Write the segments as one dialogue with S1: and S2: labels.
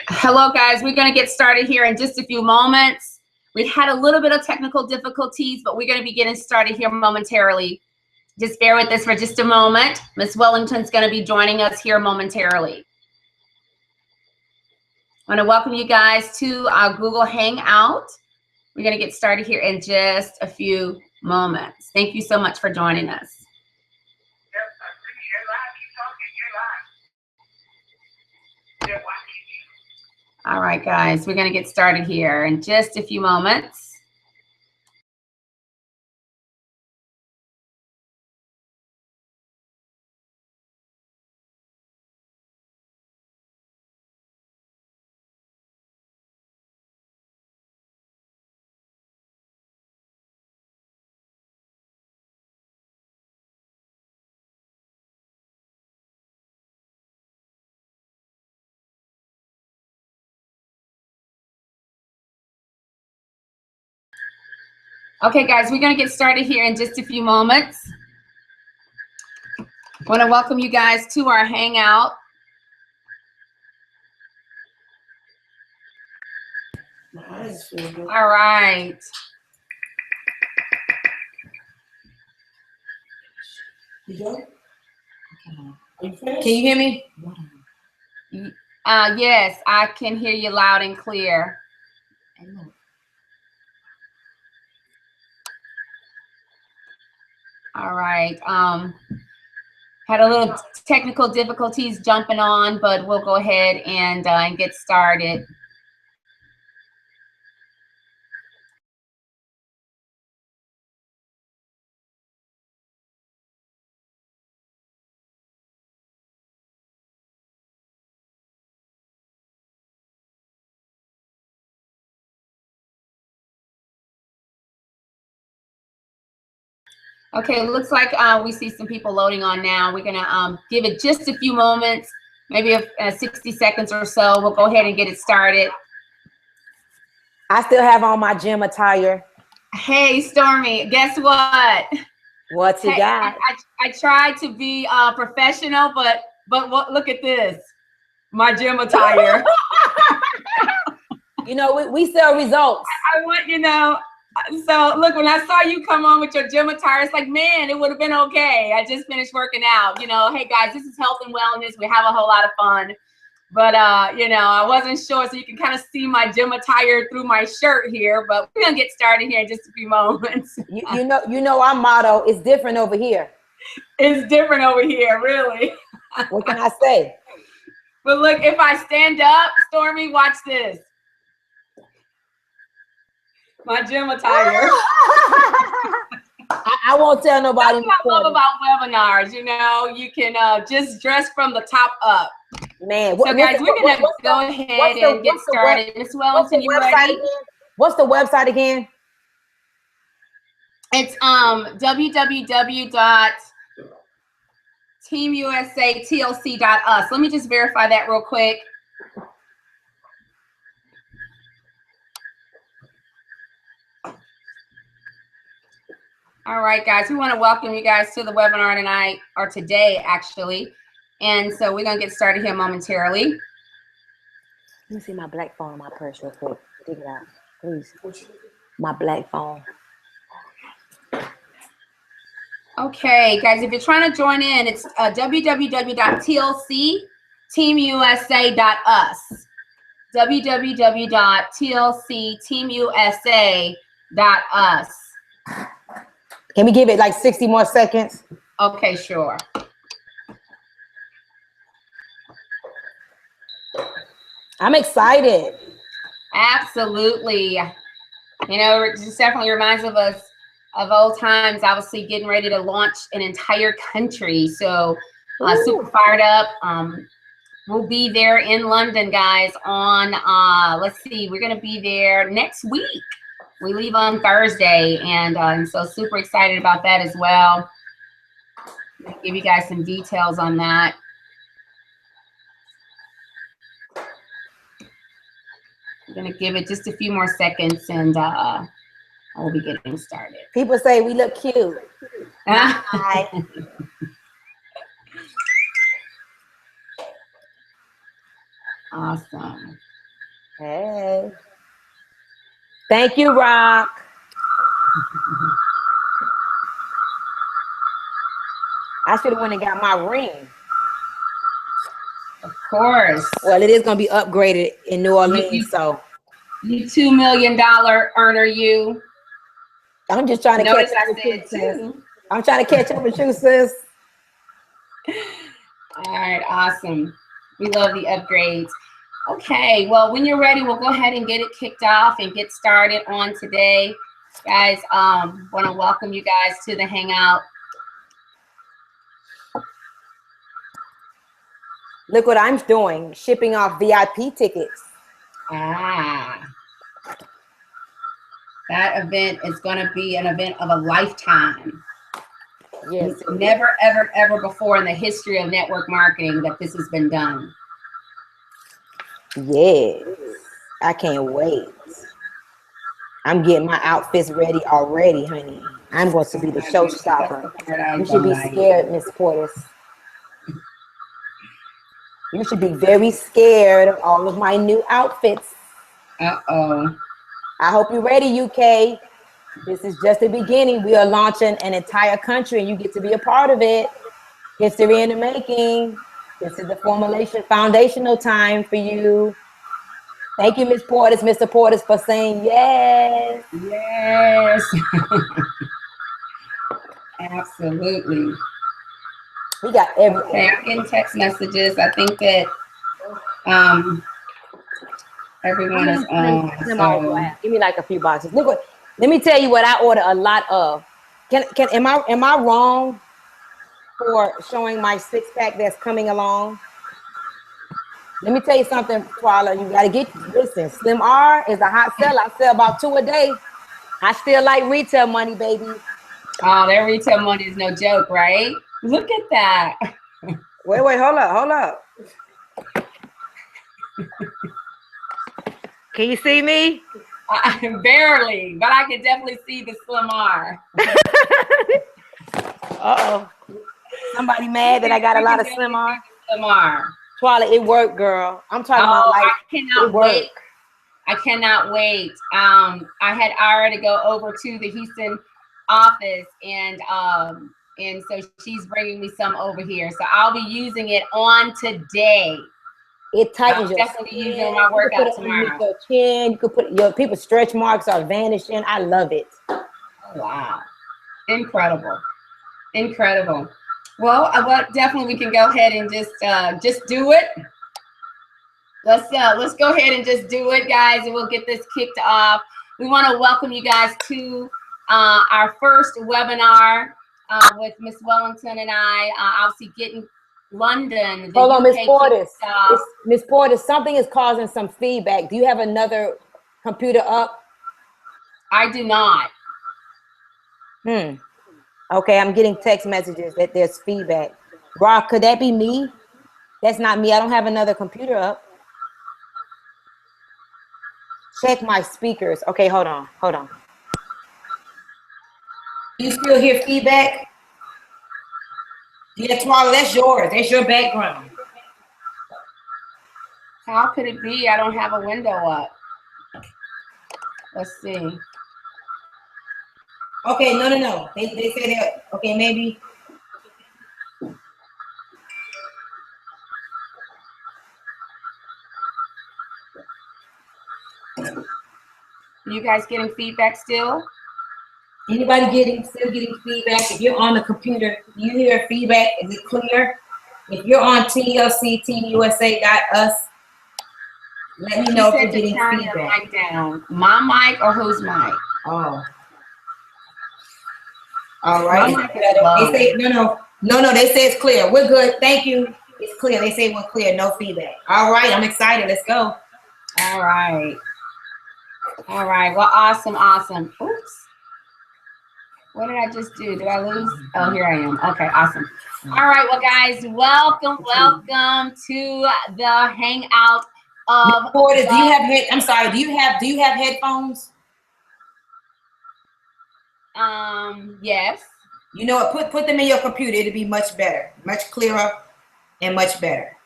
S1: Hello guys, we're going to get started here in just a few moments. We had a little bit of technical difficulties, but we're going to be getting started here momentarily. Just bear with us for just a moment. Miss Wellington's going to be joining us here momentarily. I want to welcome you guys to our Google Hangout. We're going to get started here in just a few moments. Thank you so much for joining us. All right, guys, we're going to get started here in just a few moments. Okay, guys, we're going to get started here in just a few moments. I want to welcome you guys to our Hangout.
S2: Nice.
S1: All right.
S2: You go? Are you finished?
S3: Can you hear me?
S1: Yes, I can hear you loud and clear. All right. Had a little technical difficulties jumping on, but we'll go ahead and get started. Okay, it looks like we see some people loading on now. We're gonna give it just a few moments, maybe 60 seconds or so. We'll go ahead and get it started.
S3: I still have on my gym attire.
S1: Hey, Stormy, guess what?
S3: What you got?
S1: I tried to be professional, but what? Look at this, my gym attire.
S3: You know, we sell results.
S1: I want, you know. So look, when I saw you come on with your gym attire, it's like, man, it would have been okay. I just finished working out. You know, hey guys, this is health and wellness. We have a whole lot of fun. But you know, I wasn't sure, so you can kind of see my gym attire through my shirt here. But we're gonna get started here in just a few moments.
S3: You know our motto is different over here.
S1: It's different over here, really.
S3: What can I say?
S1: But look, if I stand up, Stormy, watch this. My gym attire.
S3: I won't tell nobody.
S1: That's what I love about webinars. You know, you can just dress from the top up.
S3: Man,
S1: so guys, we're gonna go ahead and get started. Miss Wellington, you ready?
S3: What's the website again?
S1: It's www.teamusatlc.us. Let me just verify that real quick. All right, guys, we want to welcome you guys to the webinar tonight, or today, actually. And so we're going to get started here momentarily.
S3: Let me see my black phone in my purse real quick. Dig it out, please. My black phone.
S1: Okay, guys, if you're trying to join in, it's www.tlcteamusa.us. www.tlcteamusa.us.
S3: Can we give it like 60 more seconds?
S1: Okay, sure.
S3: I'm excited.
S1: Absolutely. You know, it just definitely reminds us of old times, obviously getting ready to launch an entire country. So super fired up. We'll be there in London, guys, on, let's see, we're going to be there next week. We leave on Thursday, and so super excited about that as well. I'll give you guys some details on that. I'm going to give it just a few more seconds, and we'll be getting started.
S3: People say we look cute. Hi.
S1: Awesome.
S3: Hey. Thank you, Rock. I should have went and got my ring.
S1: Of course.
S3: Well, it is going to be upgraded in New Orleans, so.
S1: You $2 million earner, you.
S3: I'm just trying to
S1: Notice
S3: catch up
S1: I
S3: with you,
S1: said
S3: sis.
S1: two.
S3: I'm trying to catch up with you, sis.
S1: All right, awesome. We love the upgrades. Okay, well, when you're ready, we'll go ahead and get it kicked off and get started on today. Guys, want to welcome you guys to the Hangout.
S3: Look what I'm doing, shipping off VIP tickets.
S1: Ah. That event is going to be an event of a lifetime.
S3: Yes.
S1: Never, ever, ever before in the history of network marketing that this has been done.
S3: Yes. I can't wait. I'm getting my outfits ready already, honey. I'm going to be the showstopper. You should be scared, Miss Portis. You should be very scared of all of my new outfits.
S1: Uh-oh.
S3: I hope you're ready, UK. This is just the beginning. We are launching an entire country, and you get to be a part of it. History in the making. This is the formulation, foundational time for you. Thank you, Miss Portis, Mr. Portis, for saying yes.
S1: Yes. Absolutely.
S3: We got everything.
S1: Okay, I'm getting text messages. I think that everyone is on. So.
S3: Give me like a few boxes. Look what. Let me tell you what I order a lot of. Am I wrong for showing my six-pack that's coming along? Let me tell you something, Twiler. You gotta listen. Slim R is a hot seller. I sell about 2 a day. I still like retail money, baby.
S1: Oh, their retail money is no joke, right? Look at that.
S3: Wait, hold up. Can you see me?
S1: Barely, but I can definitely see the Slim R.
S3: Uh-oh. Somebody mad that I got a lot of Slim R?
S1: Slim R.
S3: Twyla, it worked, girl. I'm talking about like,
S1: I cannot wait. I cannot wait. I had already to go over to the Houston office, and so she's bringing me some over here. So I'll be using it on today.
S3: It tightens your
S1: definitely skin. Using my workout tomorrow.
S3: Your chin. You could put your people's stretch marks are vanishing. I love it.
S1: Oh, wow, incredible. Well, definitely we can go ahead and just do it. Let's go ahead and just do it, guys, and we'll get this kicked off. We want to welcome you guys to our first webinar with Miss Wellington and I. Obviously, getting London.
S3: Hold on, Miss Portis. Miss Portis, something is causing some feedback. Do you have another computer up?
S1: I do not.
S3: Okay, I'm getting text messages that there's feedback. Rock, could that be me? That's not me. I don't have another computer up. Check my speakers. Okay, hold on. You still hear feedback? Yeah, Twyla, that's yours. That's your background.
S1: How could it be? I don't have a window up. Let's see.
S3: Okay, no. They say that. Okay, maybe.
S1: You guys getting feedback still?
S3: Anybody still getting feedback? If you're on the computer, you hear feedback? Is it clear? If you're on TLC, TVUSA.us, let me know if you're getting feedback.
S1: Your mic down. My mic or whose mic?
S3: Oh. All right. They say no. They say it's clear. We're good. Thank you. It's clear. They say we're clear. No feedback. All right. I'm excited. Let's go.
S1: All right. Well, awesome. Oops. What did I just do? Did I lose? Oh, here I am. Okay, awesome. All right, well, guys, welcome to the Hangout of.
S3: Portis, do you have headphones?
S1: Yes.
S3: You know what? Put them in your computer. It'll be much better, much clearer, and much better.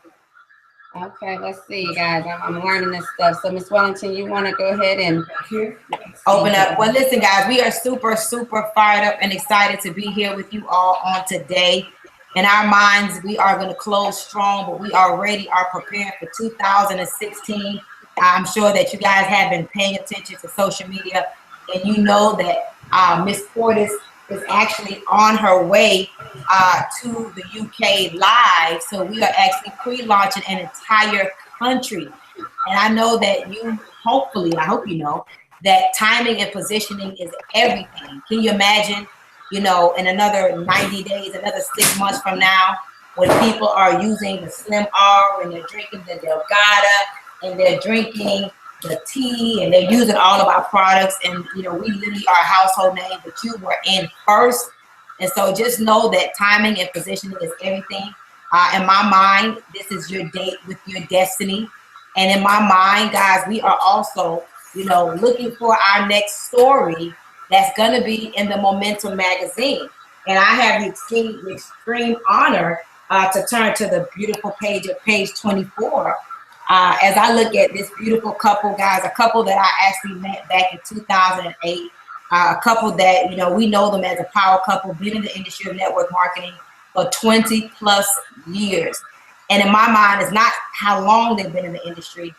S1: Okay, let's see, guys. I'm learning this stuff. So, Miss Wellington, you want to go ahead and
S2: Here.
S3: Open up. Well, listen, guys, we are super, super fired up and excited to be here with you all on today. In our minds, we are going to close strong, but we already are prepared for 2016. I'm sure that you guys have been paying attention to social media, and you know that Miss Portis is actually on her way to the UK live. So we are actually pre-launching an entire country. And I know that you, hopefully, I hope you know, that timing and positioning is everything. Can you imagine, you know, in another 90 days, another 6 months from now, when people are using the Slim R and they're drinking the Delgada and they're drinking the tea and they're using all of our products, and you know, we literally are a household name, but you were in first. And so just know that timing and positioning is everything. In my mind, this is your date with your destiny. And in my mind, guys, we are also, you know, looking for our next story that's going to be in the Momentum magazine. And I have the extreme honor to turn to the beautiful page of page 24. As I look at this beautiful couple, guys, a couple that I actually met back in 2008, a couple that, you know, we know them as a power couple, been in the industry of network marketing for 20 plus years. And in my mind, it's not how long they've been in the industry,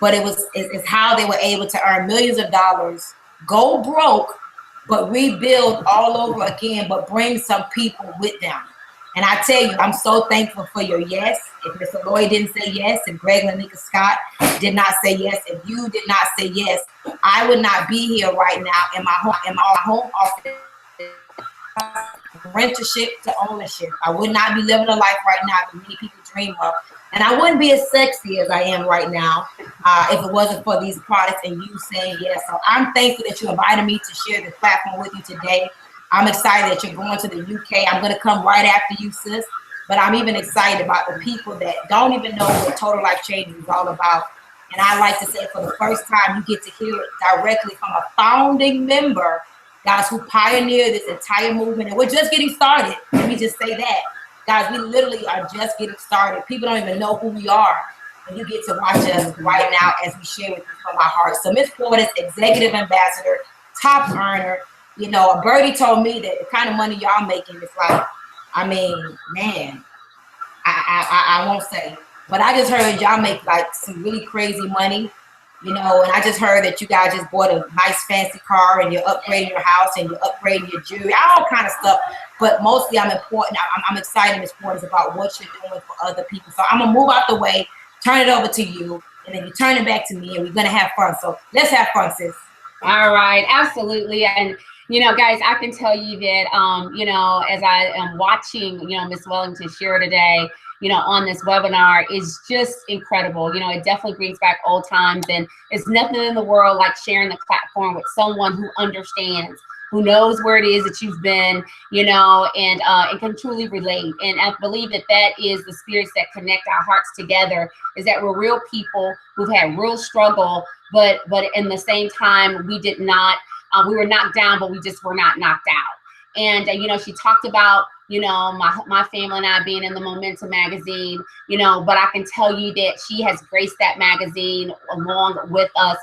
S3: but it's how they were able to earn millions of dollars, go broke, but rebuild all over again, but bring some people with them. And I tell you, I'm so thankful for your yes. If Mr. Lloyd didn't say yes, if Greg Lanika Scott did not say yes, if you did not say yes, I would not be here right now in my home office, rentership to ownership. I would not be living a life right now that many people dream of. And I wouldn't be as sexy as I am right now if it wasn't for these products and you saying yes. So I'm thankful that you invited me to share this platform with you today. I'm excited that you're going to the UK. I'm going to come right after you, sis. But I'm even excited about the people that don't even know what Total Life Change is all about. And I like to say, for the first time, you get to hear it directly from a founding member, guys, who pioneered this entire movement. And we're just getting started. Let me just say that. Guys, we literally are just getting started. People don't even know who we are. And you get to watch us right now as we share with you from our hearts. So Miss Portis, executive ambassador, top earner. You know, a birdie told me that the kind of money y'all making is like, I mean, man, I won't say, but I just heard y'all make like some really crazy money, you know, and I just heard that you guys just bought a nice fancy car and you're upgrading your house and you're upgrading your jewelry, all kind of stuff. But mostly I'm excited, Ms. Portis, about what you're doing for other people. So I'm gonna move out the way, turn it over to you, and then you turn it back to me, and we're gonna have fun. So let's have fun, sis.
S1: All right, absolutely. And you know, guys, I can tell you that, you know, as I am watching, you know, Miss Wellington share today, you know, on this webinar is just incredible. You know, it definitely brings back old times, and it's nothing in the world like sharing the platform with someone who understands, who knows where it is that you've been, you know, and can truly relate. And I believe that that is the spirits that connect our hearts together, is that we're real people who've had real struggle, but in the same time, we did not, we were knocked down, but we just were not knocked out. And, you know, she talked about, you know, my family and I being in the Momentum magazine, you know, but I can tell you that she has graced that magazine along with us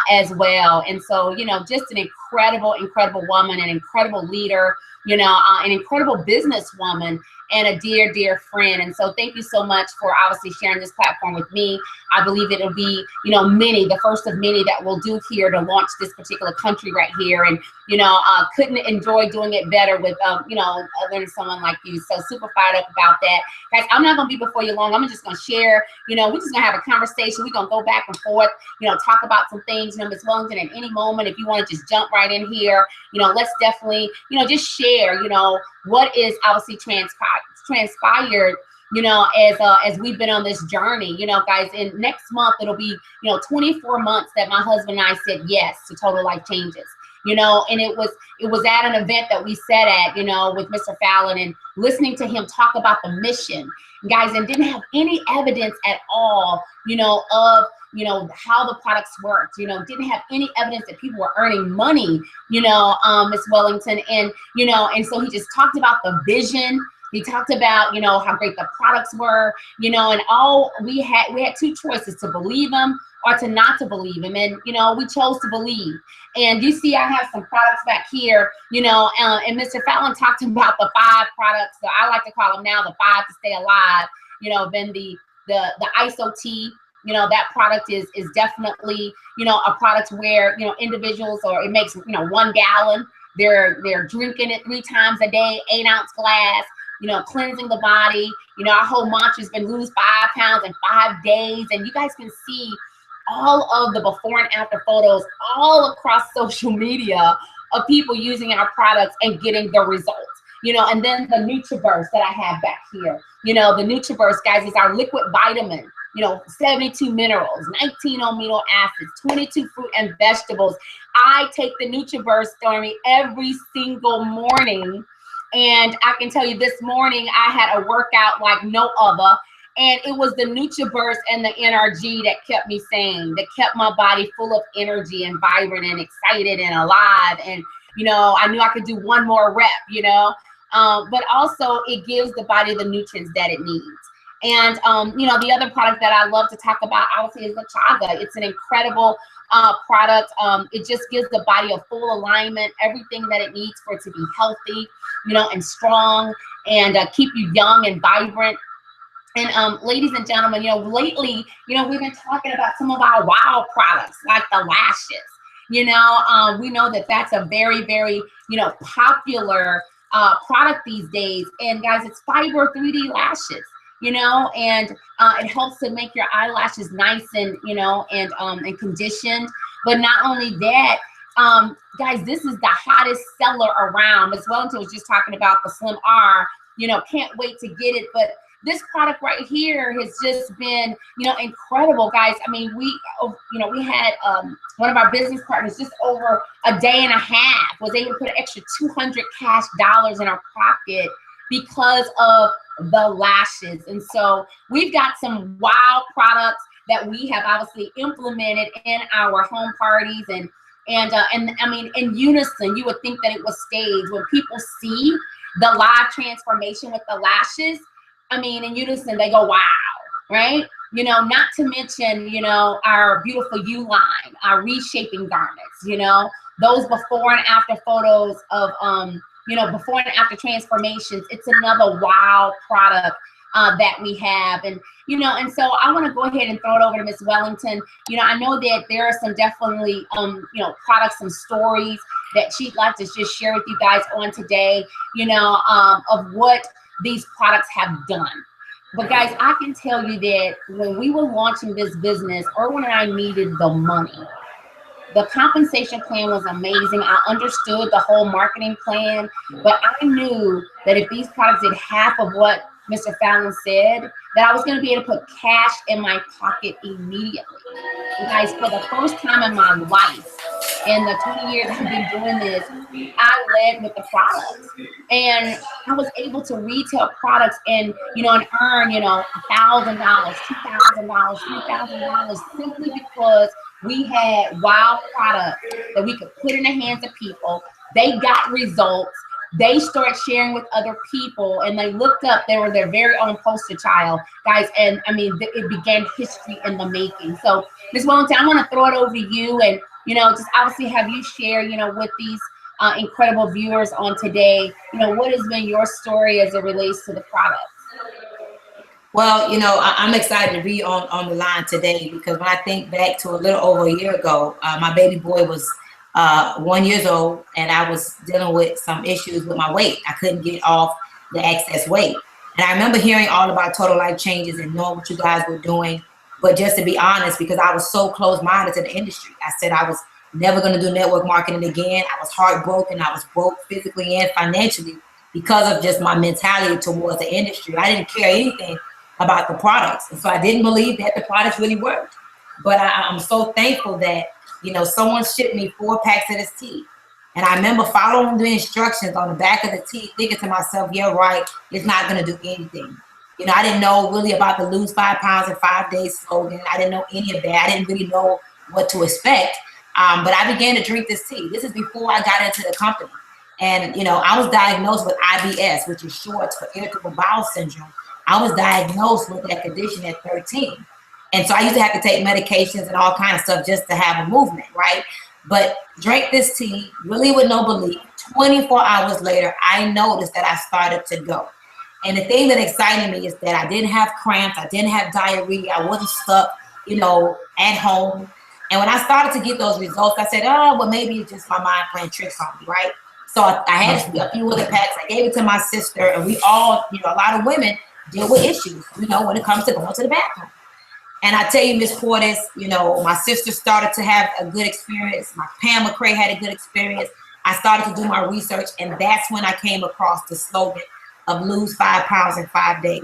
S1: as well. And so, you know, just an incredible, incredible woman, an incredible leader, you know, an incredible businesswoman, and a dear, dear friend. And so thank you so much for obviously sharing this platform with me. I believe it'll be, you know, the first of many that we'll do here to launch this particular country right here. And, you know, couldn't enjoy doing it better with, you know, other than someone like you. So super fired up about that. Guys, I'm not going to be before you long. I'm just going to share, you know, we're just going to have a conversation. We're going to go back and forth, you know, talk about some things. You know, Ms. Wellington, at any moment, if you want to just jump right in here, you know, let's definitely, you know, just share, you know, what is obviously transpired, you know, as we've been on this journey, you know, guys. In next month, it'll be, you know, 24 months that my husband and I said yes to Total Life Changes, you know, and it was at an event that we sat at, you know, with Mr. Fallon, and listening to him talk about the mission, guys, and didn't have any evidence at all, you know, of, you know, how the products worked, you know, didn't have any evidence that people were earning money, you know, Miss Wellington, and, you know, and so he just talked about the vision He talked about, you know, how great the products were, you know, and all we had two choices, to believe him or to not to believe him. And, you know, we chose to believe. And you see, I have some products back here, you know, and Mr. Fallon talked about the 5 products. So I like to call them now the 5 to stay alive. You know, then the ISO tea, you know, that product is definitely, you know, a product where, you know, individuals, or it makes, you know, 1 gallon. They're drinking it 3 times a day, 8-ounce glass, you know, cleansing the body. You know, our whole mantra has been lose 5 pounds in 5 days. And you guys can see all of the before and after photos all across social media of people using our products and getting the results. You know, and then the NutriBurst that I have back here. You know, the NutriBurst, guys, is our liquid vitamin. You know, 72 minerals, 19 amino acids, 22 fruit and vegetables. I take the NutriBurst, Stormy, every single morning. And I can tell you, this morning I had a workout like no other. And it was the NutriBurst and the NRG that kept me sane, that kept my body full of energy and vibrant and excited and alive. And, you know, I knew I could do 1 more rep, you know, but also it gives the body the nutrients that it needs. And, you know, the other product that I love to talk about, obviously, is the chaga. It's an incredible product. It just gives the body a full alignment, everything that it needs for it to be healthy, you know, and strong, and keep you young and vibrant. And ladies and gentlemen, you know, lately, you know, we've been talking about some of our wow products, like the lashes. You know, we know that that's a very, very, you know, popular product these days. And guys, it's fiber 3D lashes, you know, and it helps to make your eyelashes nice and, you know, and conditioned. But not only that, guys, this is the hottest seller around. Ms. Wellington was just talking about the Slim R, you know, can't wait to get it. But this product right here has just been, you know, incredible, guys. I mean, we had one of our business partners just over a day and a half was able to put an extra $200 cash in our pocket because of the lashes. And so we've got some wow products that we have obviously implemented in our home parties, and I mean, in unison. You would think that it was staged. When people see the live transformation with the lashes, I mean, in unison, they go, wow, right? You know, not to mention, you know, our beautiful U-line, our reshaping garments, you know, those before and after photos of, you know, before and after transformations. It's another wow product that we have. And, you know, and so I want to go ahead and throw it over to Ms. Wellington. You know, I know that there are some definitely, you know, products and stories that she'd like to just share with you guys on today, you know, of what these products have done. But guys, I can tell you that when we were launching this business, Erwin and I needed the money. The compensation plan was amazing. I understood the whole marketing plan, but I knew that if these products did half of what Mr. Fallon said, that I was going to be able to put cash in my pocket immediately. And guys, for the first time in my life, in the 20 years I've been doing this, I led with the products. And I was able to retail products and, you know, and earn, you know, $1,000, $2,000, $3,000 simply because we had wow products that we could put in the hands of people. They got results. They started sharing with other people, and they looked up. They were their very own poster child, guys. And I mean, it began history in the making. So, Ms. Wellington, I want to throw it over to you, and, you know, just obviously have you share, you know, with these incredible viewers on today, you know, what has been your story as it relates to the products?
S3: Well, you know, I'm excited to be on the line today, because when I think back to a little over a year ago, my baby boy was 1 year old, and I was dealing with some issues with my weight. I couldn't get off the excess weight. And I remember hearing all about Total Life Changes and knowing what you guys were doing. But just to be honest, because I was so close-minded to the industry, I said I was never going to do network marketing again. I was heartbroken. I was broke physically and financially because of just my mentality towards the industry. I didn't care anything about the products. And so I didn't believe that the products really worked. But I'm so thankful that, you know, someone shipped me 4 packs of this tea. And I remember following the instructions on the back of the tea, thinking to myself, yeah, right, it's not going to do anything. You know, I didn't know really about the lose 5 pounds in 5 days slogan. I didn't know any of that. I didn't really know what to expect. But I began to drink this tea. This is before I got into the company.
S4: And, you know, I was diagnosed with IBS, which is short for irritable bowel syndrome. I was diagnosed with that condition at 13. And so I used to have to take medications and all kind of stuff just to have a movement, right? But drank this tea, really with no belief. 24 hours later, I noticed that I started to go. And the thing that excited me is that I didn't have cramps, I didn't have diarrhea, I wasn't stuck, you know, at home. And when I started to get those results, I said, oh, well, maybe it's just my mind playing tricks on me, right? So I had a few other packs. I gave it to my sister, and we all, you know, a lot of women deal with issues, you know, when it comes to going to the bathroom. And I tell you, Miss Portis, you know, my sister started to have a good experience. My Pam McCrae had a good experience. I started to do my research, and that's when I came across the slogan of lose 5 pounds in 5 days.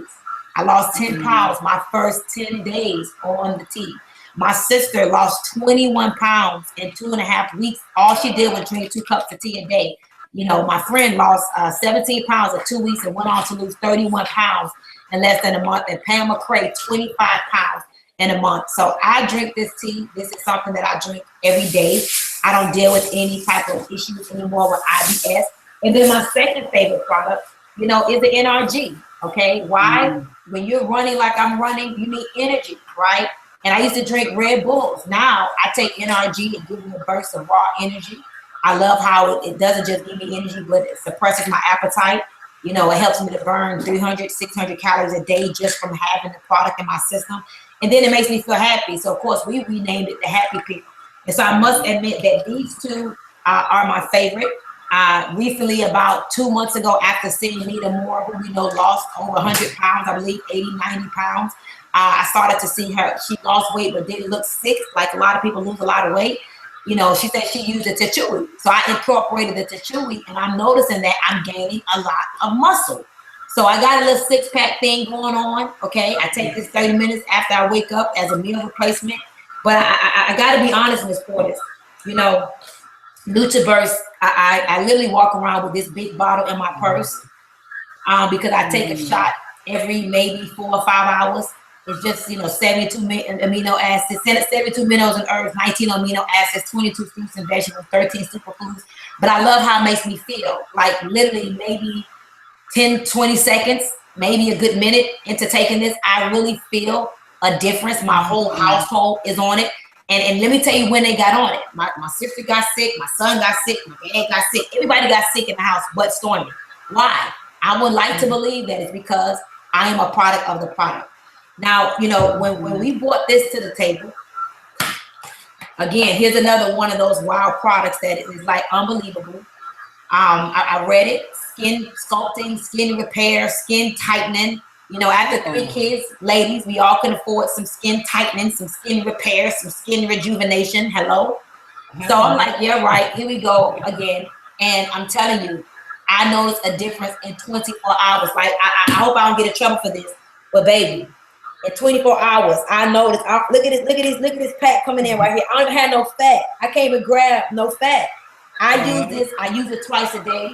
S4: I lost 10 pounds my first 10 days on the tea. My sister lost 21 pounds in 2.5 weeks. All she did was drink 2 cups of tea a day. You know, my friend lost 17 pounds in 2 weeks and went on to lose 31 pounds in less than a month. And Pam McCrae, 25 pounds in a month. So I drink this tea. This is something that I drink every day. I don't deal with any type of issues anymore with IBS. And then my second favorite product, you know, is the NRG. Okay, why? When you're running like I'm running, you need energy, right? And I used to drink Red Bulls. Now I take NRG and give me a burst of raw energy. I love how it doesn't just give me energy, but it suppresses my appetite. You know, it helps me to burn 300, 600 calories a day just from having the product in my system. And then it makes me feel happy. So of course we renamed it the Happy People. And so I must admit that these two are my favorite. Recently, about 2 months ago, after seeing Nita Moore, who we know lost over 100 pounds, I believe 80, 90 pounds, I started to see her. She lost weight, but didn't look sick. Like a lot of people lose a lot of weight. You know, she said she used the Tichui. So I incorporated the Tichui, and I'm noticing that I'm gaining a lot of muscle. So I got a little 6-pack thing going on. Okay, I take this 30 minutes after I wake up as a meal replacement. But I got to be honest, Miss Portis. You know, NutriBurst, I literally walk around with this big bottle in my purse because I take a shot every maybe 4 or 5 hours. It's just, you know, 72 amino acids, 72 minerals and herbs, 19 amino acids, 22 fruits and vegetables, 13 superfoods. But I love how it makes me feel. Like literally maybe 10, 20 seconds, maybe a good minute into taking this, I really feel a difference. My whole household is on it. And let me tell you when they got on it. My sister got sick, my son got sick, my dad got sick. Everybody got sick in the house but Stormy. Why? I would like to believe that it's because I am a product of the product. Now, you know, when we brought this to the table, again, here's another one of those wild products that is like unbelievable. I read it, skin sculpting, skin repair, skin tightening. You know, after 3 kids, ladies, we all can afford some skin tightening, some skin repair, some skin rejuvenation. Hello. So I'm like, yeah, right. Here we go again. And I'm telling you, I noticed a difference in 24 hours. Like, I hope I don't get in trouble for this, but baby, in 24 hours, I noticed. Look at this pack coming in right here. I don't even have no fat. I can't even grab no fat. I use this. I use it twice a day.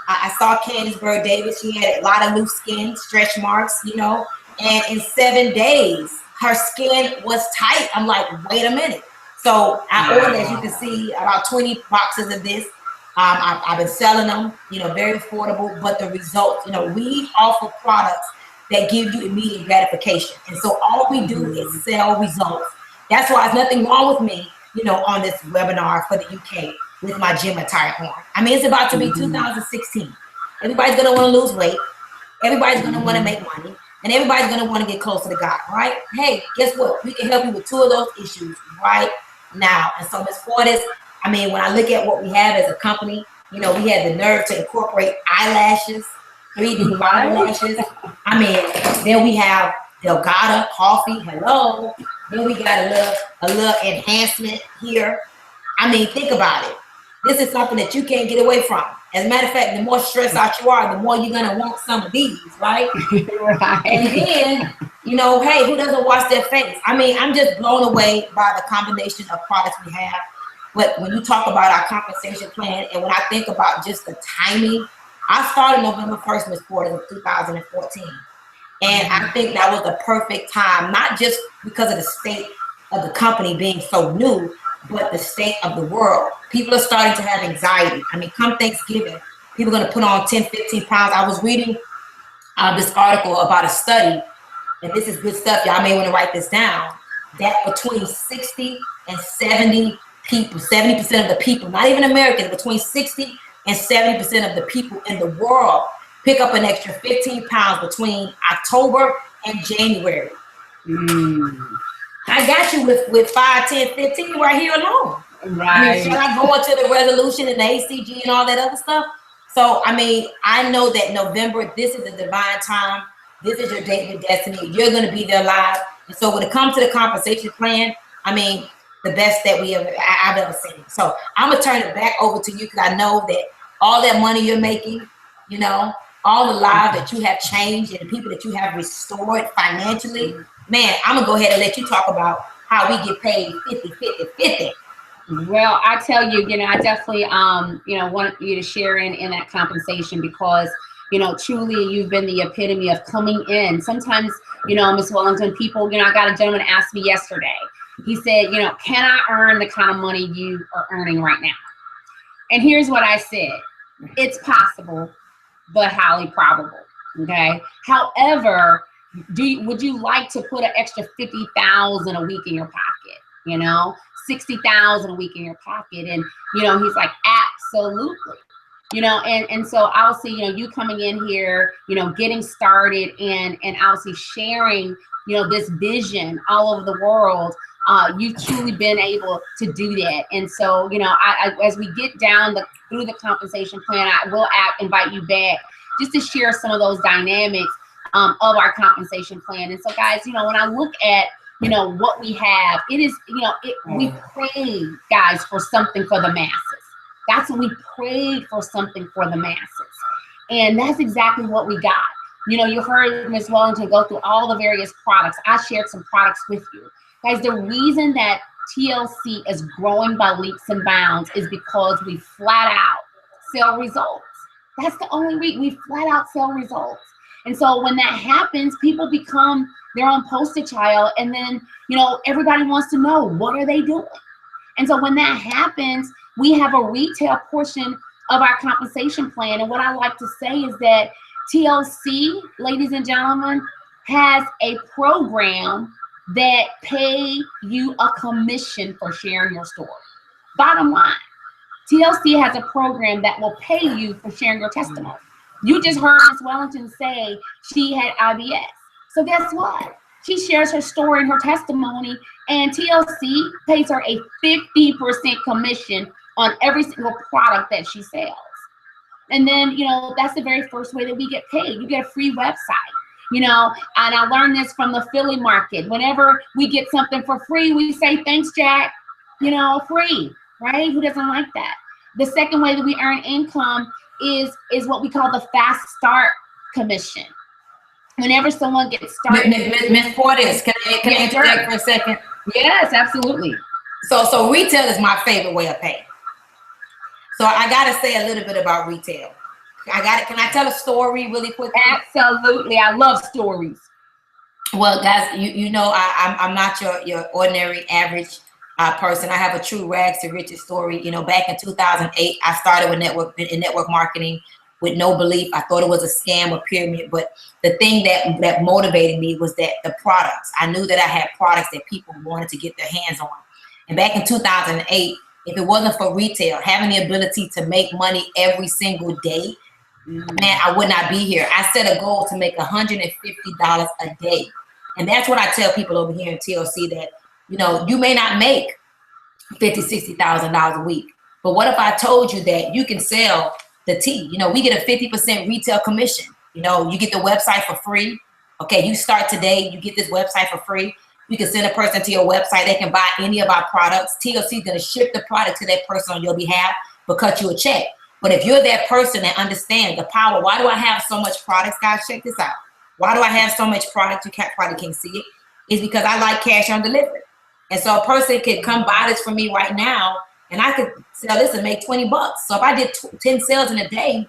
S4: I saw Candice Bird Davis. She had a lot of loose skin, stretch marks, you know, and in 7 days, her skin was tight. I'm like, wait a minute. So I ordered, as you can see, about 20 boxes of this. I've been selling them, you know, very affordable, but the results, you know, we offer products that give you immediate gratification. And so all we do is sell results. That's why there's nothing wrong with me, you know, on this webinar for the UK with my gym attire on. I mean, it's about to be 2016. Everybody's gonna wanna lose weight. Everybody's gonna wanna make money. And everybody's gonna wanna get closer to God, right? Hey, guess what? We can help you with 2 of those issues right now. And so Ms. Portis, I mean, when I look at what we have as a company, you know, we had the nerve to incorporate eyelashes, 3D eyelashes. I mean, then we have Delgada coffee, hello. Then we got a little enhancement here. I mean, think about it. This is something that you can't get away from. As a matter of fact, the more stressed out you are, the more you're gonna want some of these, right? Right. And then, you know, hey, who doesn't wash their face? I mean, I'm just blown away by the combination of products we have. But when you talk about our compensation plan, and when I think about just the timing, I started November 1st, Ms. Portis, of 2014. And I think that was the perfect time, not just because of the state of the company being so new, but the state of the world. People are starting to have anxiety. I mean, come Thanksgiving, People are going to put on 10, 15 pounds. I was reading this article about a study, and this is good stuff. Y'all may want to write this down, that between 60 and 70 people, 70% of the people, not even Americans, between 60 and 70% of the people in the world pick up an extra 15 pounds between October and January. I got you with 5, 10, 15 right here alone.
S1: Right.
S4: I mean, should I go into the resolution and the ACG and all that other stuff? So, I mean, I know that November, this is a divine time. This is your date with destiny. You're going to be there live. And so when it comes to the compensation plan, I mean, the best that I've ever seen. So I'm going to turn it back over to you, because I know that all that money you're making, you know, all the lives that you have changed and the people that you have restored financially, man, I'm going to go ahead and let you talk about how we get paid 50, 50, 50.
S1: Well, I tell you, you know, I definitely, you know, want you to share in that compensation, because, you know, truly you've been the epitome of coming in. Sometimes, you know, Miss Wellington, people, you know, I got a gentleman ask me yesterday. He said, you know, can I earn the kind of money you are earning right now? And here's what I said. It's possible, but highly probable. Okay. However, would you like to put an extra 50,000 a week in your pocket? You know, 60,000 a week in your pocket? And, you know, he's like, absolutely. You know, and so I'll see, you know, you coming in here, you know, getting started and I'll see sharing, you know, this vision all over the world. You've truly been able to do that. And so, you know, I as we get down through the compensation plan, I will invite you back just to share some of those dynamics of our compensation plan. And so, guys, you know, when I look at, you know, what we have, it is, you know, we prayed, guys, for something for the masses. That's what we prayed for, something for the masses. And that's exactly what we got. You know, you heard Ms. Wellington go through all the various products. I shared some products with you. Guys, the reason that TLC is growing by leaps and bounds is because we flat out sell results. That's the only reason. We flat out sell results. And so when that happens, people become their own poster child. And then, you know, everybody wants to know, what are they doing? And so when that happens, we have a retail portion of our compensation plan. And what I like to say is that TLC, ladies and gentlemen, has a program that pay you a commission for sharing your story. Bottom line, TLC has a program that will pay you for sharing your testimony. You just heard Ms. Wellington say she had IBS. So guess what? She shares her story and her testimony, and TLC pays her a 50% commission on every single product that she sells. And then, you know, that's the very first way that we get paid. You get a free website. You know, and I learned this from the Philly market. Whenever we get something for free, we say, thanks, Jack, you know, free, right? Who doesn't like that? The second way that we earn income is what we call the fast start commission. Whenever someone gets started.
S4: Ms. Portis, can I interject for a second?
S1: Yes, absolutely.
S4: So retail is my favorite way of paying. So I got to say a little bit about retail. Can I tell a story really quick?
S1: Absolutely. I love stories.
S4: Well, guys, you know, I'm not your ordinary average person. I have a true rags to riches story. You know, back in 2008, I started with network marketing with no belief. I thought it was a scam or pyramid, but the thing that motivated me was that the products. I knew that I had products that people wanted to get their hands on. And back in 2008, if it wasn't for retail, having the ability to make money every single day, man, I would not be here. I set a goal to make $150 a day. And that's what I tell people over here in TLC, that, you know, you may not make $50,000, $60,000 a week. But what if I told you that you can sell the tea? You know, we get a 50% retail commission. You know, you get the website for free. Okay, you start today, you get this website for free. You can send a person to your website. They can buy any of our products. TLC is going to ship the product to that person on your behalf, but cut you a check. But if you're that person that understands the power, why do I have so much products? Guys, check this out. Why do I have so much product? You probably can't see it. It's because I like cash on delivery. And so a person could come buy this from me right now, and I could sell this and make 20 bucks. So if I did 10 sales in a day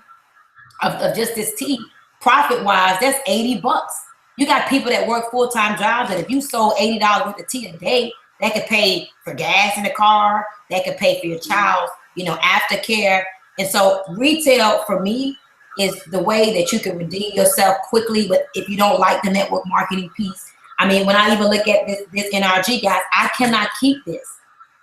S4: of just this tea, profit-wise, that's 80 bucks. You got people that work full-time jobs, and if you sold $80 worth of tea a day, that could pay for gas in the car. That could pay for your child, you know, aftercare. And so retail for me is the way that you can redeem yourself quickly, but if you don't like the network marketing piece. I mean, when I even look at this NRG, guys, I cannot keep this.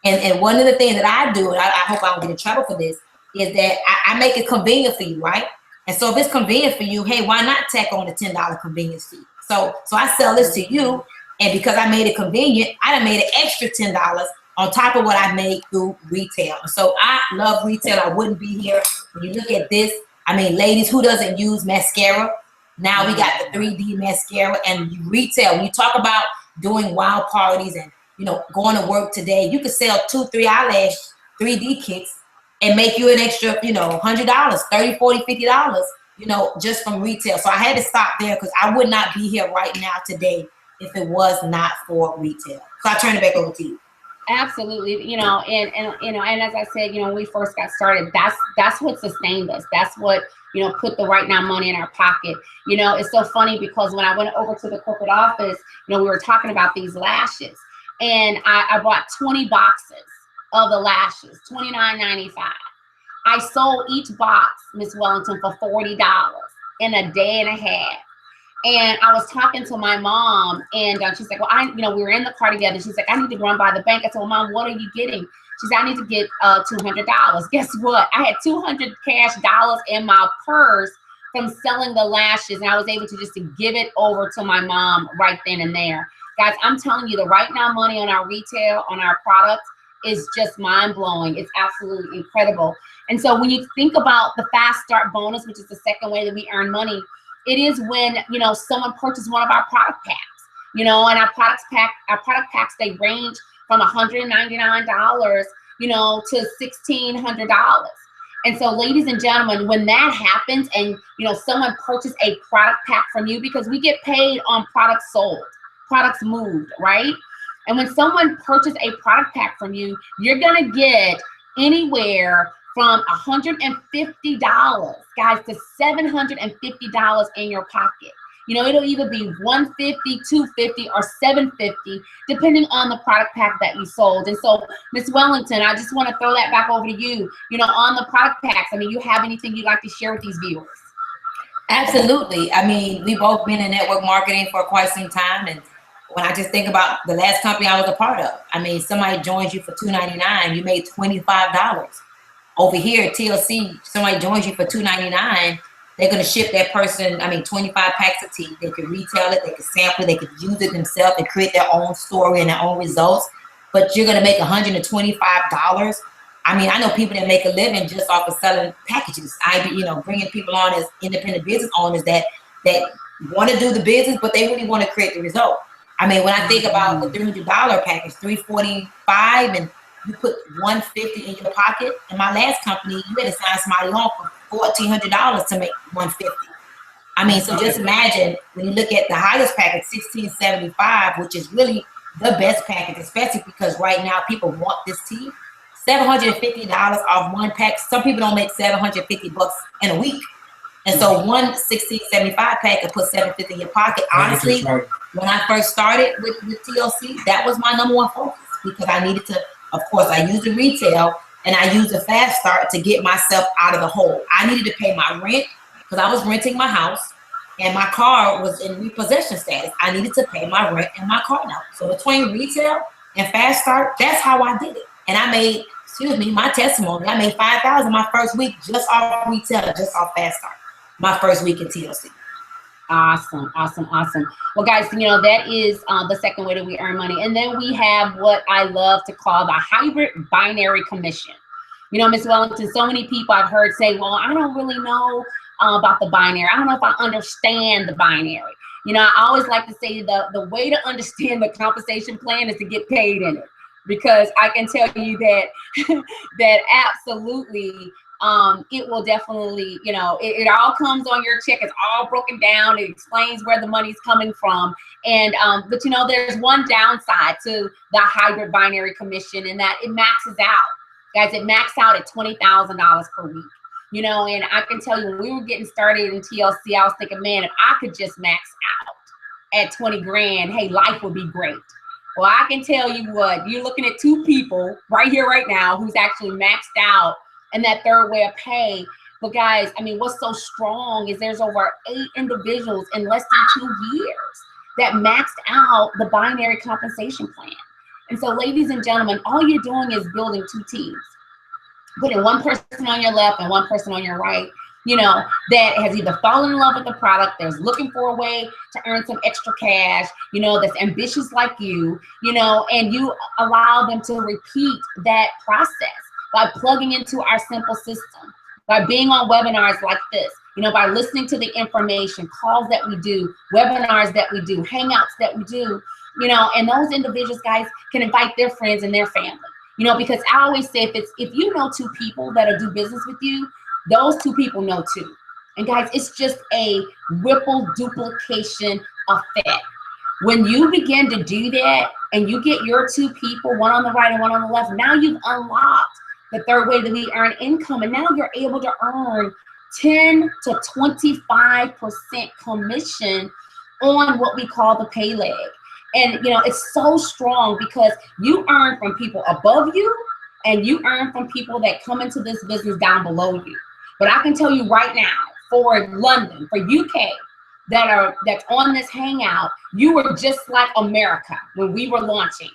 S4: And one of the things that I do, and I hope I don't get in trouble for this, is that I make it convenient for you, right? And so if it's convenient for you, hey, why not tack on the $10 convenience fee? So I sell this to you, and because I made it convenient, I done made an extra $10 on top of what I made through retail. So I love retail. I wouldn't be here. When you look at this, I mean, ladies, who doesn't use mascara? Now we got the 3D mascara, and retail. When you talk about doing wild parties and, you know, going to work today, you could sell 2-3 eyelash 3D kits and make you an extra, you know, $100, $30, $40, $50, you know, just from retail. So I had to stop there because I would not be here right now today if it was not for retail. So I turn it back over to you.
S1: Absolutely, you know, and you know, and as I said, you know, when we first got started, that's what sustained us. That's what, you know, put the right now money in our pocket. You know, it's so funny because when I went over to the corporate office, you know, we were talking about these lashes, and I bought 20 boxes of the lashes, $29.95. I sold each box, Miss Wellington, for $40 in a day and a half. And I was talking to my mom, and she's like, well, you know, we were in the car together. She's like, I need to run by the bank. I said, well, Mom, what are you getting? She said, I need to get $200. Guess what? I had $200 cash dollars in my purse from selling the lashes, and I was able to just give it over to my mom right then and there. Guys, I'm telling you, the right now money on our retail, on our products, is just mind-blowing. It's absolutely incredible. And so when you think about the fast start bonus, which is the second way that we earn money, it is when, you know, someone purchases one of our product packs, you know, and our product packs, they range from $199, you know, to $1,600. And so, ladies and gentlemen, when that happens and, you know, someone purchases a product pack from you, because we get paid on products sold, products moved, right? And when someone purchases a product pack from you, you're going to get anywhere from $150, guys, to $750 in your pocket. You know, it'll either be $150, $250, or $750, depending on the product pack that you sold. And so, Ms. Wellington, I just want to throw that back over to you. You know, on the product packs, I mean, you have anything you'd like to share with these viewers?
S4: Absolutely. I mean, we've both been in network marketing for quite some time, and when I just think about the last company I was a part of, I mean, somebody joins you for $2.99, you made $25. Over here at TLC, somebody joins you for $2.99, they're going to ship that person, 25 packs of tea. They can retail it, they can sample it, they can use it themselves and create their own story and their own results. But you're going to make $125. I mean, I know people that make a living just off of selling packages. Bringing people on as independent business owners that want to do the business, but they really want to create the result. I mean, when I think about the $300 package, $345, and you put $150 in your pocket. In my last company, you had to sign somebody on for $1,400 to make $150. I mean, so just imagine when you look at the highest package, $1,675, which is really the best package, especially because right now people want this tea. $750 off one pack. Some people don't make $750 in a week. And so one $1,675 pack can put $750 in your pocket. Honestly, when I first started with TLC, that was my number one focus, because I needed to, of course, I used the retail and I used the fast start to get myself out of the hole. I needed to pay my rent because I was renting my house and my car was in repossession status. I needed to pay my rent and my car note. So between retail and fast start, that's how I did it. And I made, my testimony, I made $5,000 my first week just off retail, just off fast start. My first week in TLC.
S1: Awesome. Well, guys, that is the second way that we earn money. And then we have what I love to call the hybrid binary commission. Ms. Wellington, so many people I've heard say, well, I don't really know about the binary. I don't know if I understand the binary. I always like to say the way to understand the compensation plan is to get paid in it. Because I can tell you that that absolutely it will definitely, it all comes on your check. It's all broken down. It explains where the money's coming from. And, but there's one downside to the hybrid binary commission, and that it maxes out. Guys, it maxed out at $20,000 per week. And I can tell you, when we were getting started in TLC, I was thinking, man, if I could just max out at 20 grand, hey, life would be great. Well, I can tell you what, you're looking at two people right here, right now, who's actually maxed out and that third way of pay. But guys, I mean, what's so strong is there's over 8 individuals in less than 2 years that maxed out the binary compensation plan. And so, ladies and gentlemen, all you're doing is building 2 teams. Putting one person on your left and one person on your right, you know, that has either fallen in love with the product, that's looking for a way to earn some extra cash, you know, that's ambitious like you know, and you allow them to repeat that process by plugging into our simple system, by being on webinars like this, you know, by listening to the information, calls that we do, webinars that we do, hangouts that we do, you know, and those individuals, guys, can invite their friends and their family, you know, because I always say if you know 2 people that'll do business with you, those 2 people know 2. And guys, it's just a ripple duplication effect. When you begin to do that and you get your 2 people, one on the right and one on the left, now you've unlocked the third way that we earn income. And now you're able to earn 10 to 25% commission on what we call the pay leg. And, you know, it's so strong because you earn from people above you and you earn from people that come into this business down below you. But I can tell you right now, for London, for UK, that's on this hangout, you were just like America when we were launching.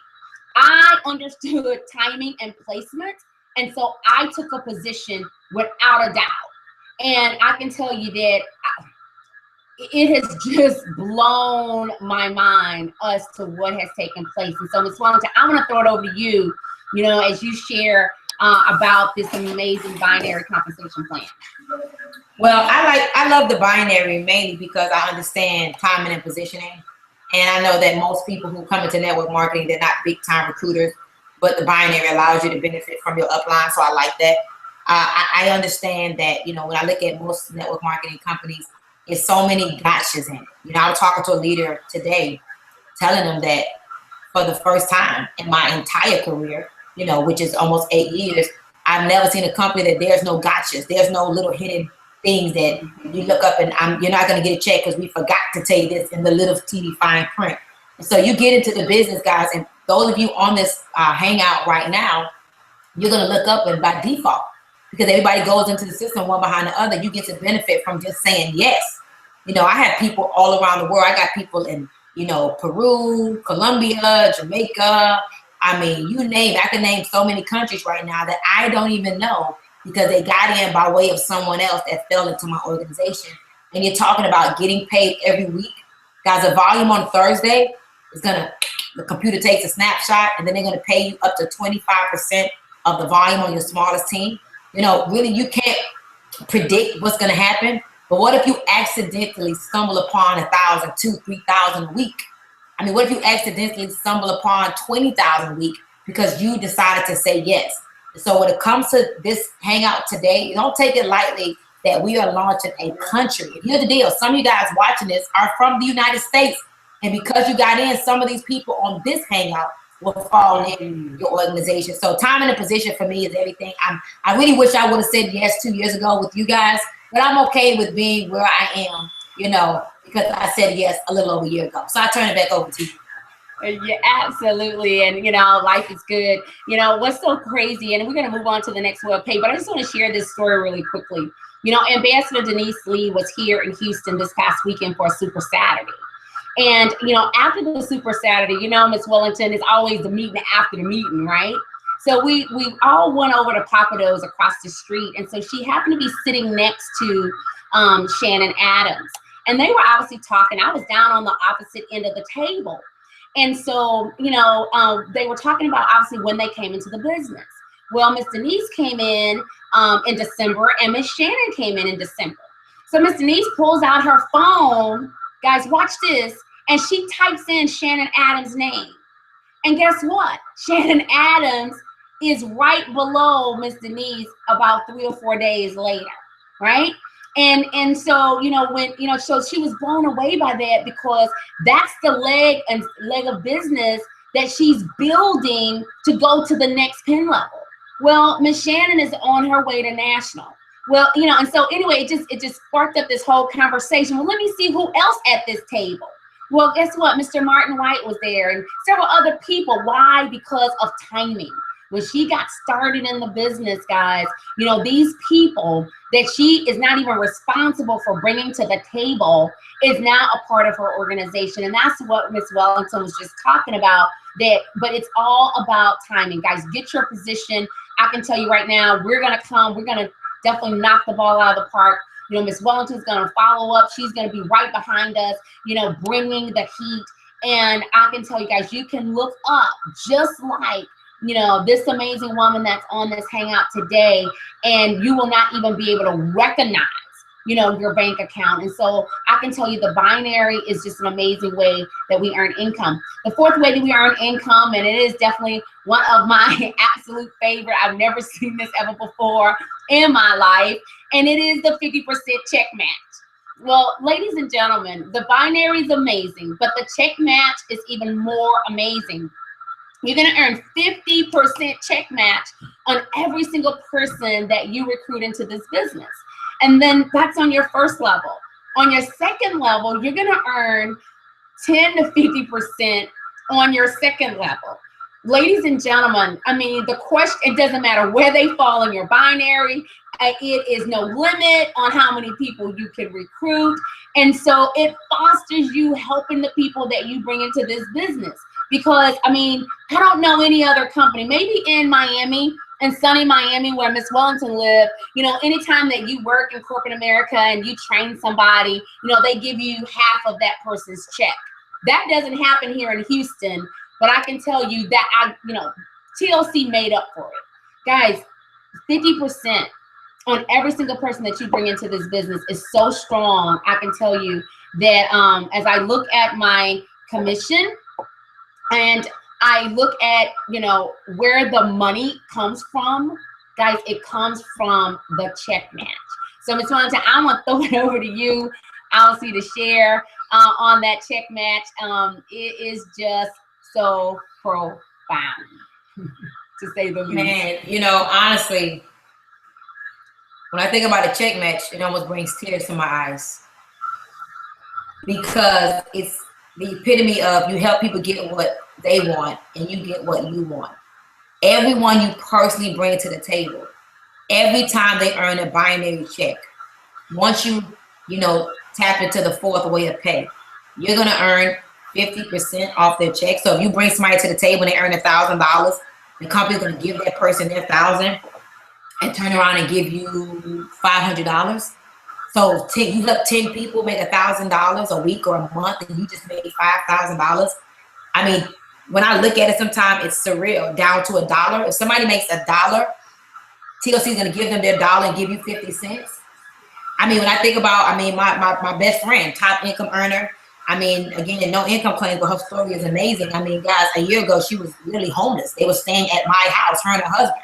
S1: I understood timing and placement. And so I took a position without a doubt. And I can tell you that it has just blown my mind as to what has taken place. And so, Ms. Wellington, I'm going to throw it over to you, you know, as you share about this amazing binary compensation plan.
S4: Well, I love the binary mainly because I understand timing and positioning. And I know that most people who come into network marketing, they're not big time recruiters, but the binary allows you to benefit from your upline. So I like that. I understand that, you know, when I look at most network marketing companies, there's so many gotchas in it. You know, I was talking to a leader today, telling them that for the first time in my entire career, you know, which is almost 8 years, I've never seen a company that there's no gotchas. There's no little hidden things that you look up and you're not going to get a check because we forgot to tell you this in the little teeny fine print. And so you get into the business, guys, and those of you on this hangout right now, you're going to look up and by default, because everybody goes into the system one behind the other, you get to benefit from just saying yes. You know, I have people all around the world. I got people in, you know, Peru, Colombia, Jamaica. I mean, you name it. I can name so many countries right now that I don't even know because they got in by way of someone else that fell into my organization. And you're talking about getting paid every week. Guys, the volume on Thursday is the computer takes a snapshot and then they're going to pay you up to 25% of the volume on your smallest team. You know, really, you can't predict what's going to happen. But what if you accidentally stumble upon 1,000, 2,000, 3,000 a week? I mean, what if you accidentally stumble upon 20,000 a week because you decided to say yes? So when it comes to this hangout today, don't take it lightly that we are launching a country. And here's the deal. Some of you guys watching this are from the United States. And because you got in, some of these people on this hangout will fall in your organization. So time and a position for me is everything. I really wish I would have said yes 2 years ago with you guys, but I'm okay with being where I am, you know, because I said yes a little over a year ago. So I turn it back over to you.
S1: Yeah, absolutely. And, you know, life is good. You know, what's so crazy, and we're going to move on to the next web page, but I just want to share this story really quickly. You know, Ambassador Denise Lee was here in Houston this past weekend for a Super Saturday. And, you know, after the Super Saturday, you know, Ms. Wellington is always the meeting after the meeting, right? So we all went over to Papados across the street. And so she happened to be sitting next to Shannon Adams. And they were obviously talking. I was down on the opposite end of the table. And so, you know, they were talking about obviously when they came into the business. Well, Miss Denise came in December and Miss Shannon came in December. So Miss Denise pulls out her phone. Guys, watch this. And she types in Shannon Adams' name. And guess what? Shannon Adams is right below Miss Denise about 3 or 4 days later, right? And so, you know, when, you know, so she was blown away by that because that's the leg of business that she's building to go to the next pin level. Well, Miss Shannon is on her way to national. Well, you know, and so anyway, it just sparked up this whole conversation. Well, let me see who else at this table. Well, guess what? Mr. Martin White was there and several other people. Why? Because of timing. when she got started in the business, guys, you know, these people that she is not even responsible for bringing to the table is now a part of her organization. And that's what Miss Wellington was just talking about. That, but it's all about timing, guys. Get your position. I can tell you right now, we're gonna definitely knock the ball out of the park. You know, Miss Wellington's gonna follow up. She's gonna be right behind us, you know, bringing the heat. And I can tell you guys, you can look up just like, you know, this amazing woman that's on this hangout today, and you will not even be able to recognize, you know, your bank account. And so I can tell you the binary is just an amazing way that we earn income. The fourth way that we earn income, and it is definitely one of my absolute favorite, I've never seen this ever before in my life, and it is the 50% check match. Well, ladies and gentlemen, the binary is amazing, but the check match is even more amazing. You're gonna earn 50% check match on every single person that you recruit into this business. And then that's on your first level. On your second level, you're gonna earn 10 to 50% on your second level. Ladies and gentlemen, I mean, the question, it doesn't matter where they fall in your binary. It is no limit on how many people you can recruit. And so it fosters you helping the people that you bring into this business. Because, I mean, I don't know any other company, maybe in Miami, in sunny Miami where Miss Wellington lived, you know, anytime that you work in corporate America and you train somebody, you know, they give you half of that person's check. That doesn't happen here in Houston, but I can tell you that, you know, TLC made up for it. Guys, 50% on every single person that you bring into this business is so strong. I can tell you that as I look at my commission and I look at, you know, where the money comes from, guys, it comes from the check match. So Ms. Wellington, I want to throw it over to you, Alice, to share on that check match. It is just so profound, to say the least.
S4: Man, you know, honestly, when I think about a check match, it almost brings tears to my eyes, because it's the epitome of you help people get what they want and you get what you want. Everyone you personally bring to the table, every time they earn a binary check, once you know, tap into the fourth way of pay, you're gonna earn 50% off their check. So if you bring somebody to the table and they earn $1,000, the company's gonna give that person their $1,000 and turn around and give you $500. So you let 10 people make $1,000 a week or a month, and you just made $5,000. I mean, when I look at it, sometimes it's surreal, down to $1. If somebody makes $1, TLC is gonna give them their $1 and give you 50 cents. I mean, when I think about, I mean, my best friend, top income earner. I mean, again, no income claims, but her story is amazing. I mean, guys, a year ago, she was literally homeless. They were staying at my house, her and her husband.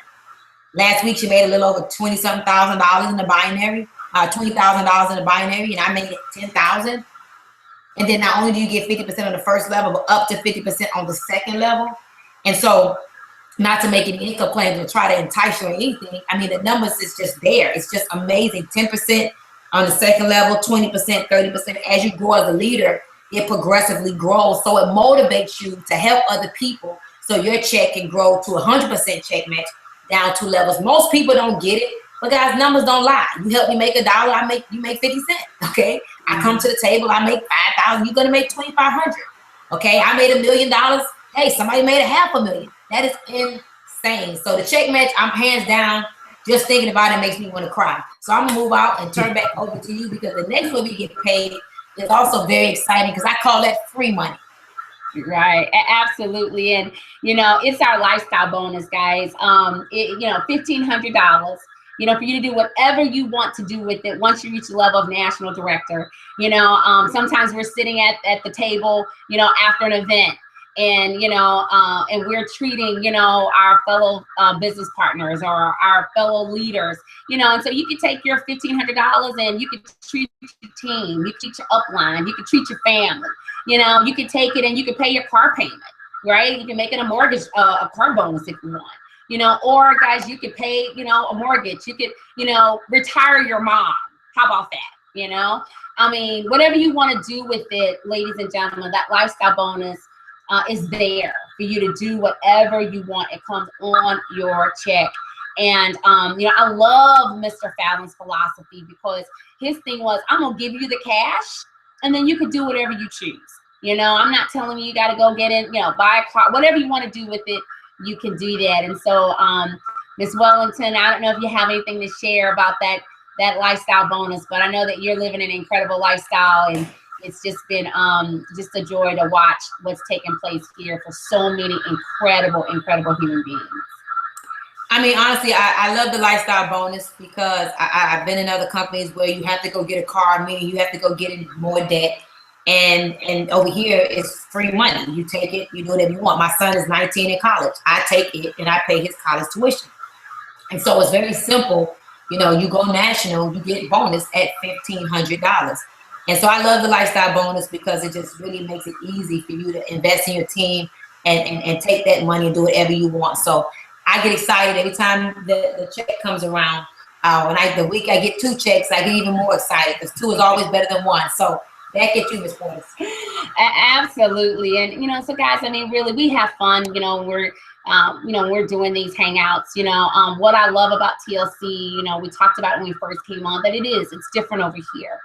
S4: Last week, she made a little over $20-something thousand in the binary, $20,000 in the binary, and I made it $10,000. And then not only do you get 50% on the first level, but up to 50% on the second level. And so, not to make any income claims or try to entice you or anything, I mean, the numbers is just there. It's just amazing. 10% on the second level, 20%, 30%. As you grow as a leader, it progressively grows. So it motivates you to help other people so your check can grow to 100% check match down 2 levels. Most people don't get it, but guys, numbers don't lie. You help me make $1, you make 50 cents, okay? I come to the table, I make 5,000, you're gonna make 2,500, okay? I made $1 million, hey, somebody made $500,000. That is insane. So the check match, I'm hands down, just thinking about it makes me want to cry. So I'm gonna move out and turn back over to you, because the next way we get paid is also very exciting, because I call that free money.
S1: Right, absolutely. And you know, it's our lifestyle bonus, guys. You know, $1,500, you know, for you to do whatever you want to do with it once you reach the level of national director. You know, sometimes we're sitting at the table, you know, after an event, and you know, and we're treating, you know, our fellow business partners or our fellow leaders, you know, and so you could take your $1,500 and you could treat your team, you could treat your upline, you could treat your family, you know, you could take it and you could pay your car payment, right? You can make it a mortgage, a car bonus if you want, you know, or guys, you could pay, you know, a mortgage, you could, you know, retire your mom. How about that? You know, I mean, whatever you want to do with it, ladies and gentlemen, that lifestyle bonus is there for you to do whatever you want. It comes on your check. And, you know, I love Mr. Fallon's philosophy, because his thing was, I'm going to give you the cash and then you can do whatever you choose. You know, I'm not telling you got to go get in, you know, buy a car, whatever you want to do with it, you can do that. And so, Ms. Wellington, I don't know if you have anything to share about that lifestyle bonus, but I know that you're living an incredible lifestyle, and it's just been just a joy to watch what's taking place here for so many incredible human beings.
S4: I mean, honestly, I love the lifestyle bonus, because I've been in other companies where you have to go get a car, meaning you have to go get in more debt. And over here, it's free money. You take it, you do whatever you want. My son is 19 in college. I take it and I pay his college tuition. And so it's very simple. You know, you go national, you get bonus at $1,500. And so I love the lifestyle bonus, because it just really makes it easy for you to invest in your team and take that money and do whatever you want. So I get excited every time the check comes around. The week I get 2 checks, I get even more excited, because 2 is always better than 1. So back at you, Ms. Portis.
S1: Absolutely. And, you know, so guys, I mean, really, we have fun. You know, we're doing these hangouts. You know, what I love about TLC, you know, we talked about when we first came on, that it's different over here.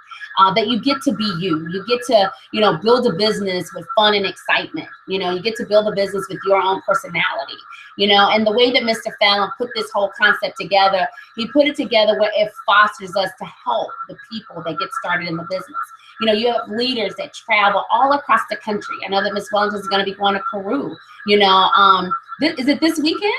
S1: That you get to be you. You get to, you know, build a business with fun and excitement. You know, you get to build a business with your own personality. You know, and the way that Mr. Fallon put this whole concept together, he put it together where it fosters us to help the people that get started in the business. You know, you have leaders that travel all across the country. I know that Ms. Wellington is going to be going to Peru. You know, is it this weekend?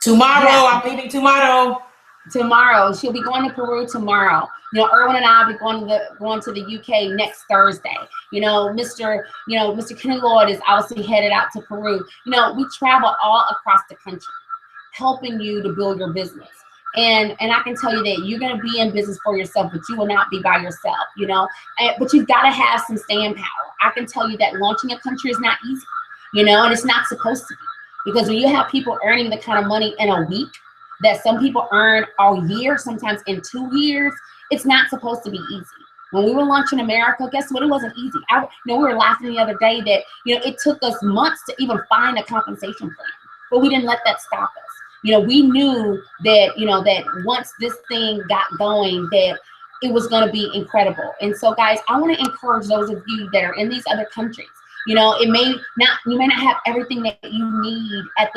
S4: Tomorrow,
S1: Yeah.
S4: I'm leaving tomorrow.
S1: Tomorrow, she'll be going to Peru tomorrow. You know, Erwin and I will be going to the UK next Thursday. You know, Mr. Kenny Lloyd is obviously headed out to Peru. You know, we travel all across the country, helping you to build your business. And I can tell you that you're going to be in business for yourself, but you will not be by yourself, you know, but you've got to have some staying power. I can tell you that launching a country is not easy, you know, and it's not supposed to be, because when you have people earning the kind of money in a week that some people earn all year, sometimes in 2 years, it's not supposed to be easy. When we were launching America, guess what? It wasn't easy. We were laughing the other day that, you know, it took us months to even find a compensation plan, but we didn't let that stop us. You know, we knew that, you know, that once this thing got going, that it was going to be incredible. And so, guys, I want to encourage those of you that are in these other countries. You know, you may not have everything that you need at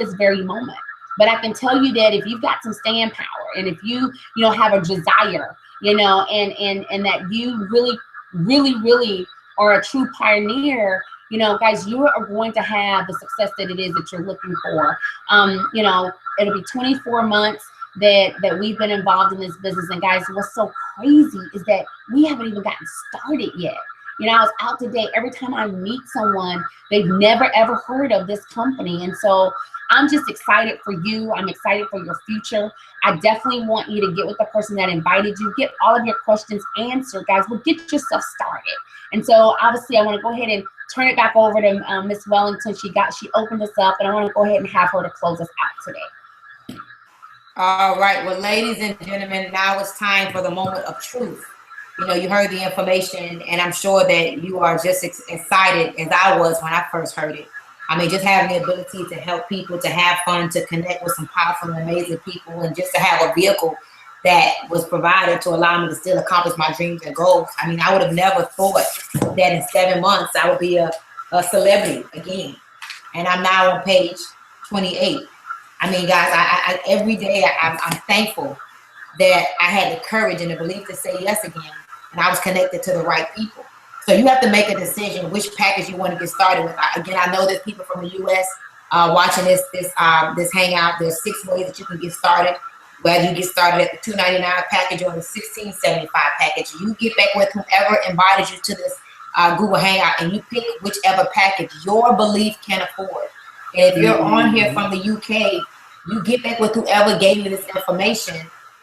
S1: this very moment, but I can tell you that if you've got some staying power, and if you know, have a desire, you know, and that you really are a true pioneer, you know, guys, you are going to have the success that it is that you're looking for. You know, it'll be 24 months that we've been involved in this business. And guys, what's so crazy is that we haven't even gotten started yet. You know, I was out today. Every time I meet someone, they've never, ever heard of this company. And so I'm just excited for you. I'm excited for your future. I definitely want you to get with the person that invited you, get all of your questions answered, guys. Well, get yourself started. And so obviously I want to go ahead and turn it back over to Ms. Wellington. She opened us up, and I want to go ahead and have her to close us out today.
S4: All right. Well, ladies and gentlemen, now it's time for the moment of truth. You know, you heard the information, and I'm sure that you are just as excited as I was when I first heard it. I mean, just having the ability to help people, to have fun, to connect with some powerful and amazing people, and just to have a vehicle that was provided to allow me to still accomplish my dreams and goals. I mean, I would have never thought that in 7 months I would be a celebrity again. And I'm now on page 28. I mean, guys, I every day I'm thankful that I had the courage and the belief to say yes again, and I was connected to the right people. So you have to make a decision which package you want to get started with. Again, I know there's people from the U.S. Watching this hangout. There's 6 ways that you can get started. Whether you get started at the $2.99 package or the $16.75 package, you get back with whoever invited you to this Google Hangout, and you pick whichever package your belief can afford. And if you're on here from the UK, you get back with whoever gave you this information,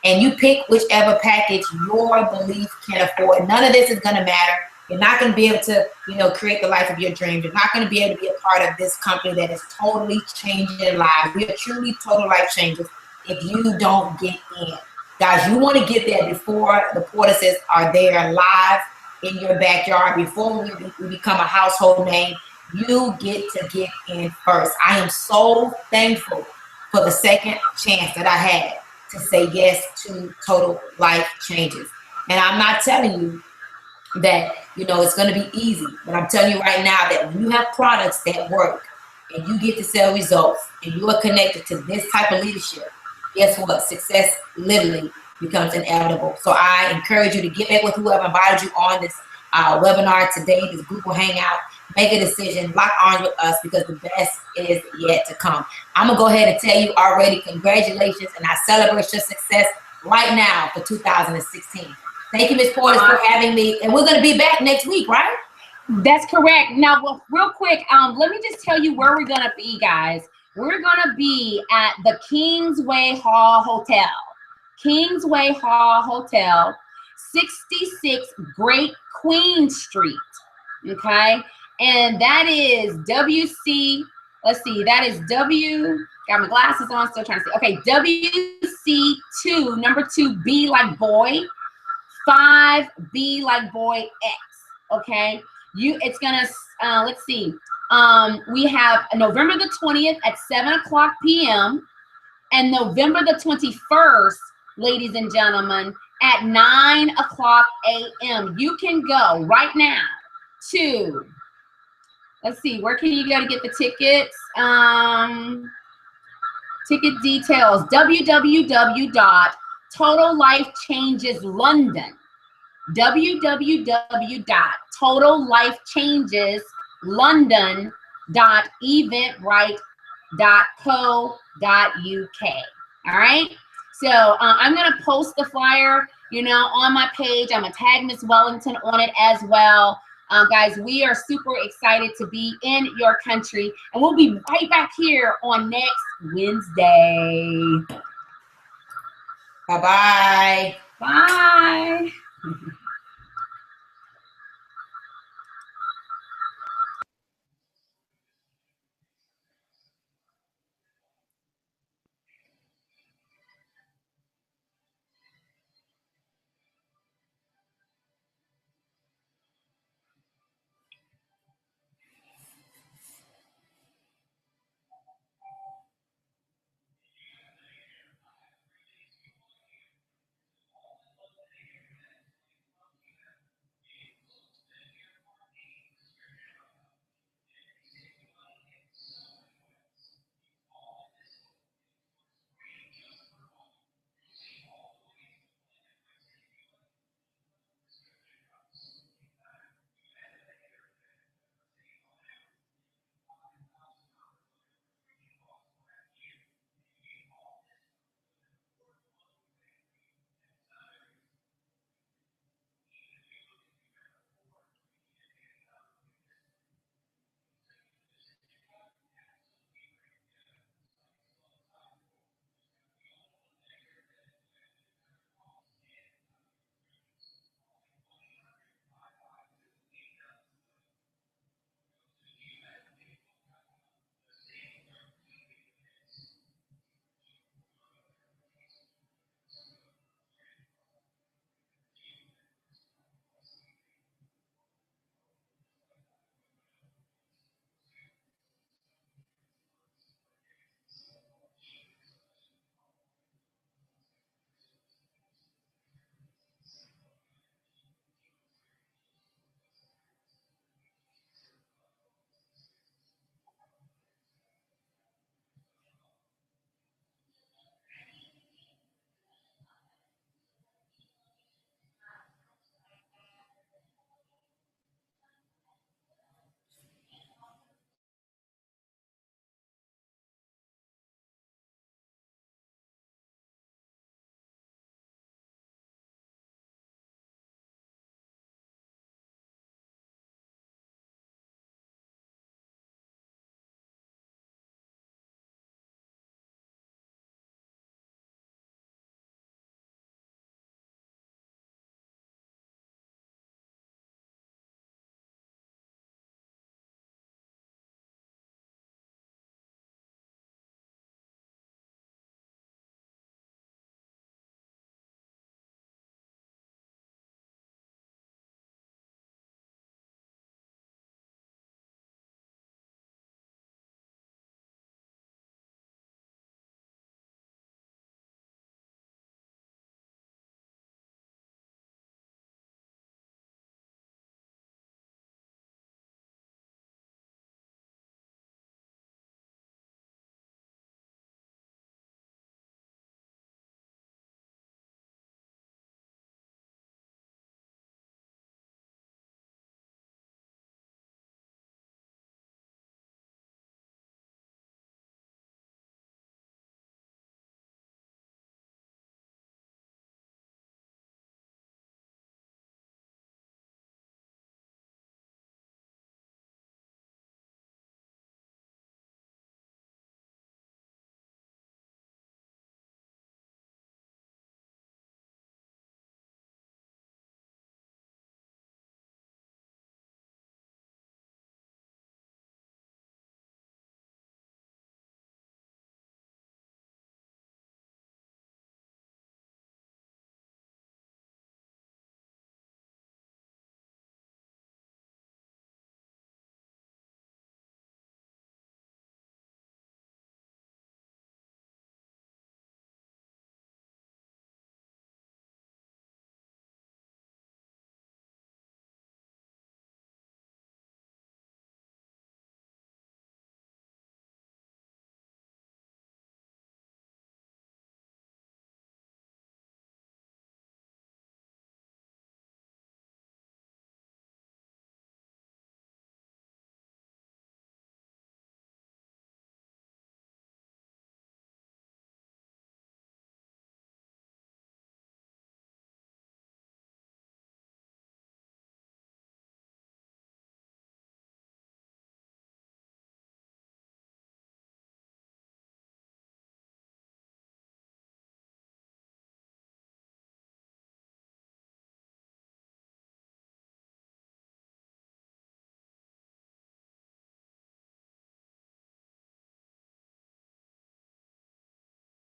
S4: and you pick whichever package your belief can afford. None of this is going to matter. You're not going to be able to, you know, create the life of your dreams. You're not going to be able to be a part of this company that is totally changing lives. We are truly total life changers if you don't get in. Guys, you want to get there before the Portises are there live in your backyard, before we become a household name. You get to get in first. I am so thankful for the second chance that I had to say yes to Total Life Changes. And I'm not telling you that, you know, it's going to be easy, but I'm telling you right now that when you have products that work and you get to sell results and you are connected to this type of leadership, guess what? Success literally becomes inevitable. So I encourage you to get back with whoever invited you on this webinar today, this Google Hangout. Make a decision, lock arms with us, because the best is yet to come. I'm gonna go ahead and tell you already, congratulations, and I celebrate your success right now for 2016. Thank you, Ms. Portis, for having me, and we're gonna be back next week, right?
S1: That's correct. Now, well, real quick, let me just tell you where we're gonna be, guys. We're gonna be at the Kingsway Hall Hotel. Kingsway Hall Hotel, 66 Great Queen Street, okay? And that is WC, let's see, that is got my glasses on, still trying to see. Okay, WC2, number 2, B like boy, 5B like boy X, okay? It's gonna, let's see. We have November the 20th at 7:00 p.m. and November the 21st, ladies and gentlemen, at 9:00 a.m. You can go right now to, let's see, where can you go to get the tickets? Ticket details, www.totallifechangeslondon, www.totallifechangeslondon.eventbrite.co.uk. All right. So I'm going to post the flyer, you know, on my page. I'm going to tag Miss Wellington on it as well. Guys, we are super excited to be in your country, and we'll be right back here on next Wednesday.
S4: Bye-bye.
S1: Bye.